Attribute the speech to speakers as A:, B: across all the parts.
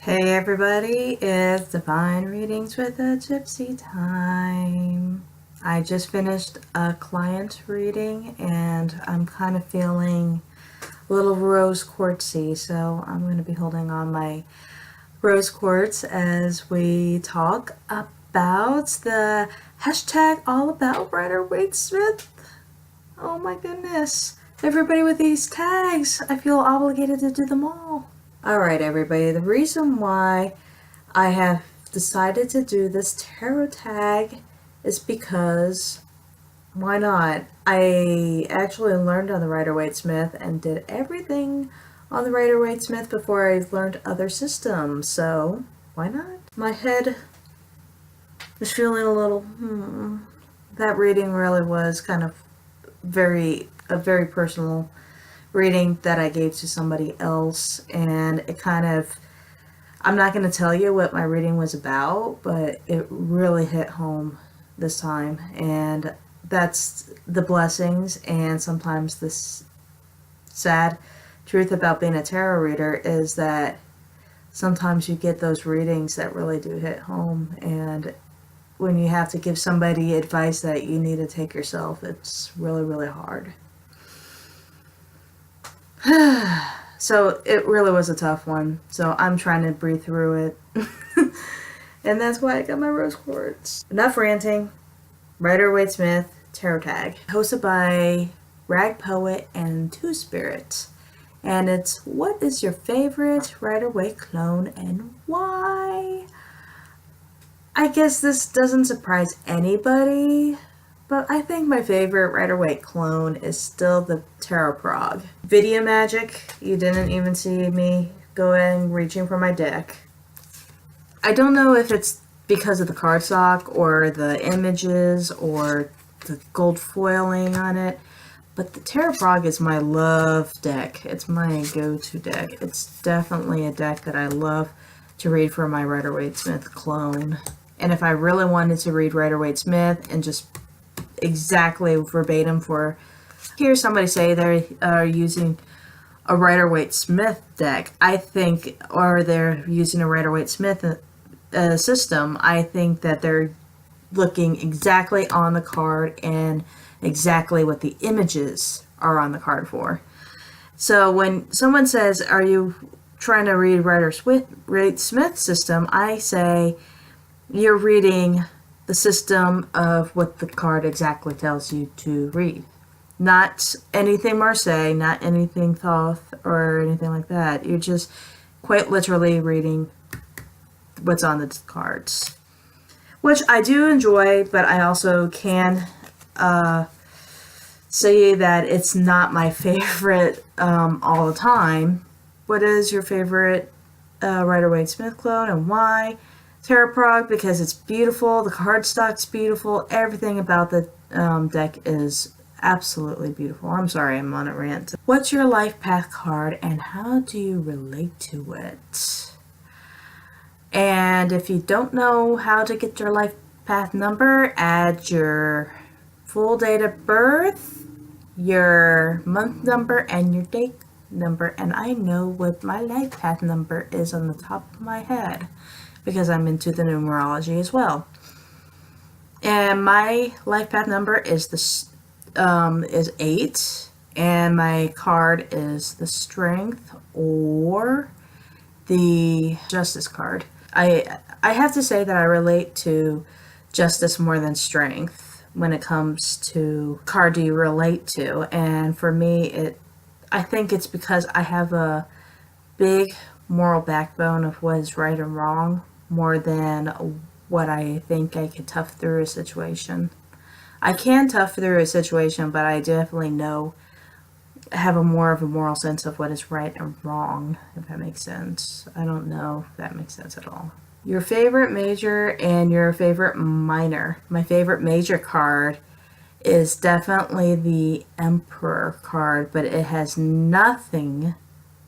A: Hey everybody, it's Divine Readings with a Gypsy time. I just finished a client reading and I'm kind of feeling a little rose quartzy, so I'm going to be holding on my rose quartz as we talk about the hashtag all about Rider-Waite-Smith. Oh my goodness. Everybody with these tags, I feel obligated to do them all. Alright everybody, the reason why I have decided to do this tarot tag is because why not? I actually learned on the Rider-Waite-Smith and did everything on the Rider-Waite-Smith before I learned other systems, so why not? My head is feeling a little, that reading really was kind of a very personal reading that I gave to somebody else, and it kind of, I'm not going to tell you what my reading was about, but it really hit home this time, and that's the blessings and sometimes this sad truth about being a tarot reader is that sometimes you get those readings that really do hit home, and when you have to give somebody advice that you need to take yourself, it's really, really hard. So it really was a tough one. So I'm trying to breathe through it. And that's why I got my rose quartz. Enough ranting. Rider-Waite-Smith Tarot Tag. Hosted by Rag Poet and Two Spirits. And it's, what is your favorite Rider-Waite clone and why? I guess this doesn't surprise anybody, but I think my favorite Rider-Waite clone is still the Tarot Prog. Video magic, you didn't even see me going reaching for my deck. I don't know if it's because of the cardstock or the images or the gold foiling on it, but the Tarot Prog is my love deck. It's my go-to deck. It's definitely a deck that I love to read for my Rider-Waite-Smith clone. And if I really wanted to read Rider-Waite-Smith and just exactly verbatim for, hear somebody say they are using a Rider-Waite-Smith deck, I think, or they're using a Rider-Waite-Smith system, I think that they're looking exactly on the card and exactly what the images are on the card for. So when someone says, are you trying to read Rider-Waite-Smith system, I say, you're reading the system of what the card exactly tells you to read. Not anything Marseille, not anything Thoth, or anything like that. You're just quite literally reading what's on the cards. Which I do enjoy, but I also can say that it's not my favorite all the time. What is your favorite Rider-Waite-Smith clone and why? Tarot Prog, because it's beautiful, the cardstock's beautiful, everything about the deck is absolutely beautiful. I'm sorry, I'm on a rant. What's your life path card and how do you relate to it? And if you don't know how to get your life path number, add your full date of birth, your month number, and your date number. And I know what my life path number is on the top of my head, because I'm into the numerology as well. And my life path number is is 8, and my card is the Strength or the Justice card. I have to say that I relate to Justice more than Strength when it comes to card do you relate to, and for me I think it's because I have a big moral backbone of what is right and wrong, more than what I think I could tough through a situation. I can tough through a situation, but I definitely have a more of a moral sense of what is right and wrong, if that makes sense. I don't know if that makes sense at all. Your favorite major and your favorite minor. My favorite major card is definitely the Emperor card, but it has nothing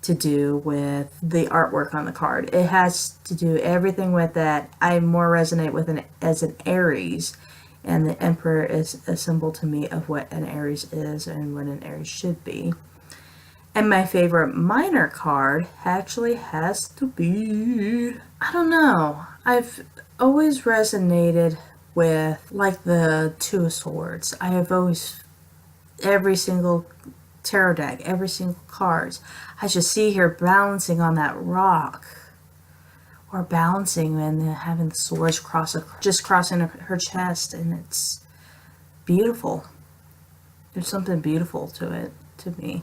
A: to do with the artwork on the card. It has to do everything with that. I more resonate with as an Aries, and the Emperor is a symbol to me of what an Aries is and what an Aries should be. And my favorite minor card actually has to be, I don't know, I've always resonated with like the Two of Swords. I have always, every single tarot deck, every single cards, I just see her balancing on that rock, or balancing and having the swords just crossing her chest, and it's beautiful. There's something beautiful to it, to me.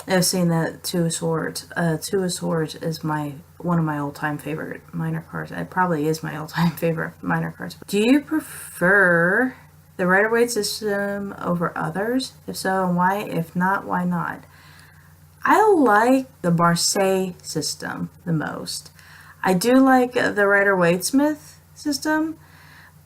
A: I've seen that Two of Swords. Two of Swords is one of my all-time favorite minor cards. It probably is my all-time favorite minor cards. Do you prefer the Rider-Waite system over others? If so, and why? If not, why not? I like the Marseille system the most. I do like the Rider-Waite-Smith system,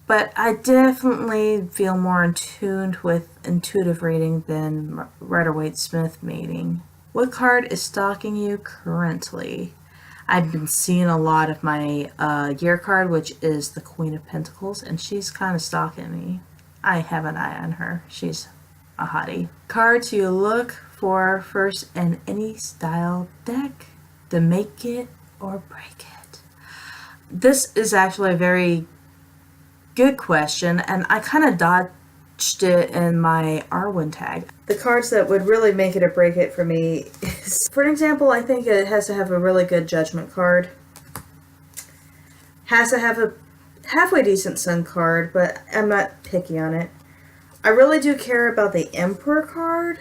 A: but I definitely feel more in tune with intuitive reading than Rider-Waite-Smith mating. What card is stalking you currently? I've been seeing a lot of my year card, which is the Queen of Pentacles, and she's kind of stalking me. I have an eye on her. She's a hottie. Cards you look for first in any style deck to make it or break it. This is actually a very good question, and I kind of dodged it in my Arwen tag. The cards that would really make it or break it for me is, for an example, I think it has to have a really good Judgment card. Has to have a halfway decent Sun card, but I'm not picky on it. I really do care about the Emperor card,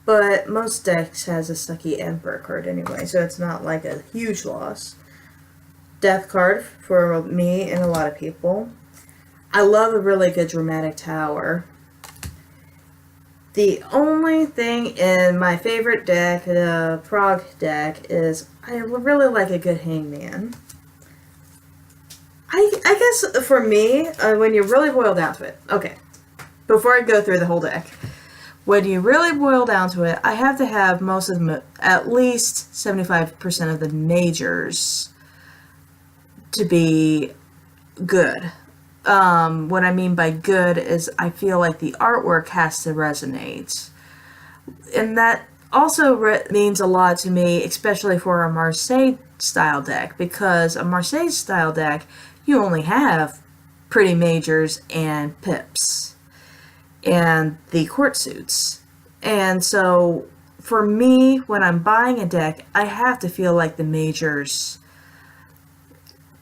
A: but most decks has a sucky Emperor card anyway, so it's not like a huge loss. Death card for me and a lot of people. I love a really good Dramatic Tower. The only thing in my favorite deck, the Prague deck, is I really like a good Hangman. I guess for me, when you really boil down to it, okay, before I go through the whole deck, when you really boil down to it, I have to have most of them, at least 75% of the majors to be good. What I mean by good is I feel like the artwork has to resonate. And that also means a lot to me, especially for a Marseille style deck, because a Marseille style deck, you only have pretty majors and pips and the court suits. And so for me, when I'm buying a deck, I have to feel like the majors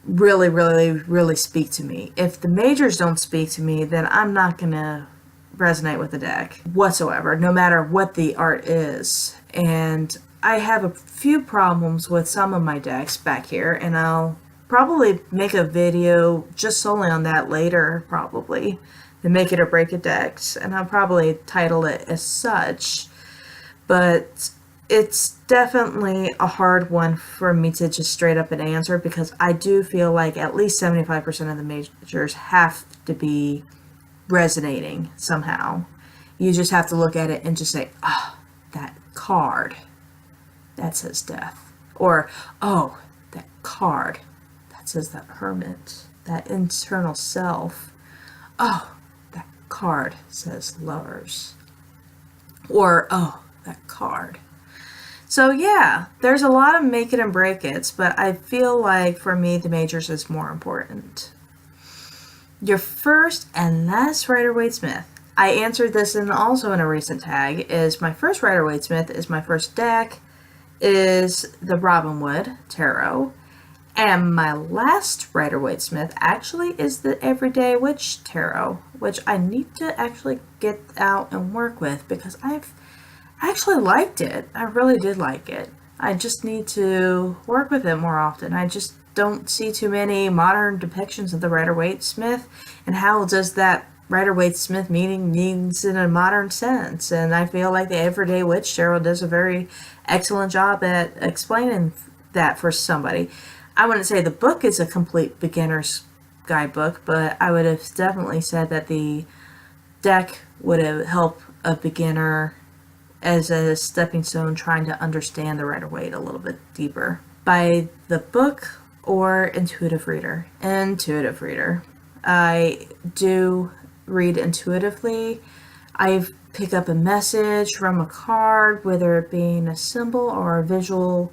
A: really speak to me. If the majors don't speak to me, then I'm not gonna resonate with the deck whatsoever, no matter what the art is. And I have a few problems with some of my decks back here, and I'll probably make a video just solely on that later, probably, the Make It or Break It decks, and I'll probably title it as such. But it's definitely a hard one for me to just straight up and answer, because I do feel like at least 75% of the majors have to be resonating somehow. You just have to look at it and just say, oh, that card, that says death. Or, oh, that card, that says that hermit, that internal self. Oh, that card says lovers. Or, oh, that card. So yeah, there's a lot of make it and break it's, but I feel like for me the majors is more important. Your first and last Rider-Waite-Smith. I answered this also in a recent tag. Is my first Rider-Waite-Smith is my first deck is the Robinwood Tarot, and my last Rider-Waite-Smith actually is the Everyday Witch Tarot, which I need to actually get out and work with, because I've actually liked it. I really did like it. I just need to work with it more often. I just don't see too many modern depictions of the Rider-Waite-Smith, and how does that Rider-Waite-Smith means in a modern sense. And I feel like the Everyday Witch Tarot does a very excellent job at explaining that for somebody. I wouldn't say the book is a complete beginner's guidebook, but I would have definitely said that the deck would have helped a beginner as a stepping stone trying to understand the Rider-Waite a little bit deeper. By the book or intuitive reader? Intuitive reader. I do read intuitively. I pick up a message from a card, whether it being a symbol or a visual,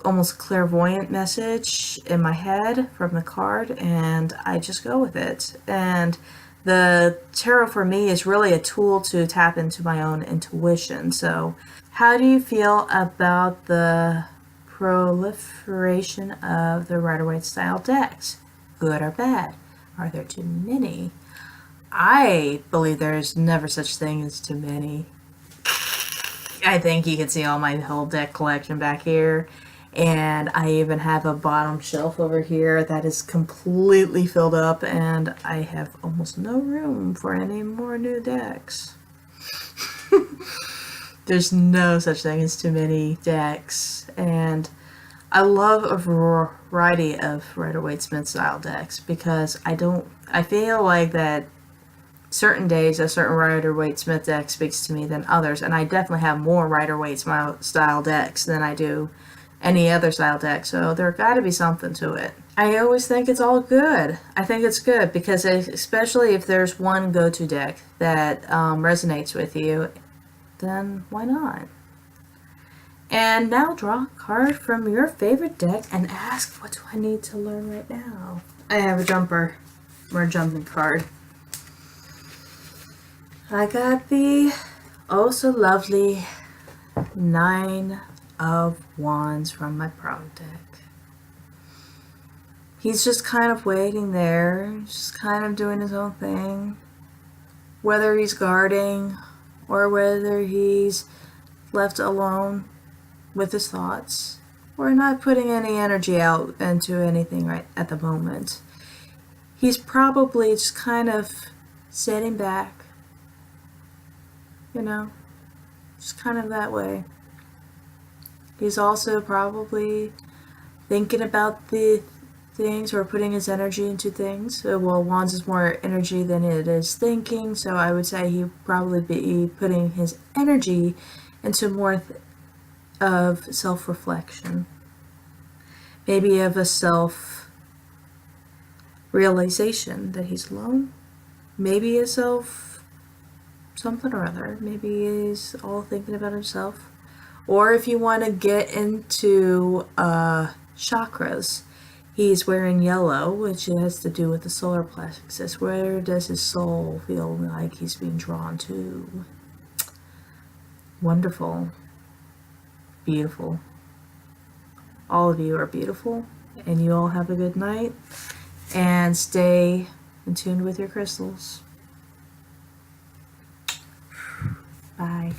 A: almost clairvoyant message in my head from the card, and I just go with it. And the tarot for me is really a tool to tap into my own intuition. So, how do you feel about the proliferation of the Rider-Waite style decks? Good or bad? Are there too many? I believe there's never such thing as too many. I think you can see all my whole deck collection back here. And I even have a bottom shelf over here that is completely filled up, and I have almost no room for any more new decks. There's no such thing as too many decks, and I love a variety of Rider-Waite-Smith style decks because I feel like that certain days a certain Rider-Waite-Smith deck speaks to me than others, and I definitely have more Rider-Waite style decks than I do any other style deck, so there got to be something to it. I always think it's all good. I think it's good because especially if there's one go-to deck that resonates with you, then why not? And now draw a card from your favorite deck and ask, what do I need to learn right now? I have a jumper or a jumping card. I got the oh so lovely 9 of Wands from my Prog deck. He's just kind of waiting there, just kind of doing his own thing. Whether he's guarding or whether he's left alone with his thoughts or not putting any energy out into anything right at the moment. He's probably just kind of sitting back, just kind of that way. He's also probably thinking about the things or putting his energy into things. Well, Wands is more energy than it is thinking, so I would say he'd probably be putting his energy into more of self-reflection. Maybe of a self-realization that he's alone. Maybe a self something or other. Maybe he's all thinking about himself. Or if you want to get into chakras, he's wearing yellow, which has to do with the solar plexus. Where does his soul feel like he's being drawn to? Wonderful. Beautiful. All of you are beautiful, and you all have a good night, and stay in tune with your crystals. Bye.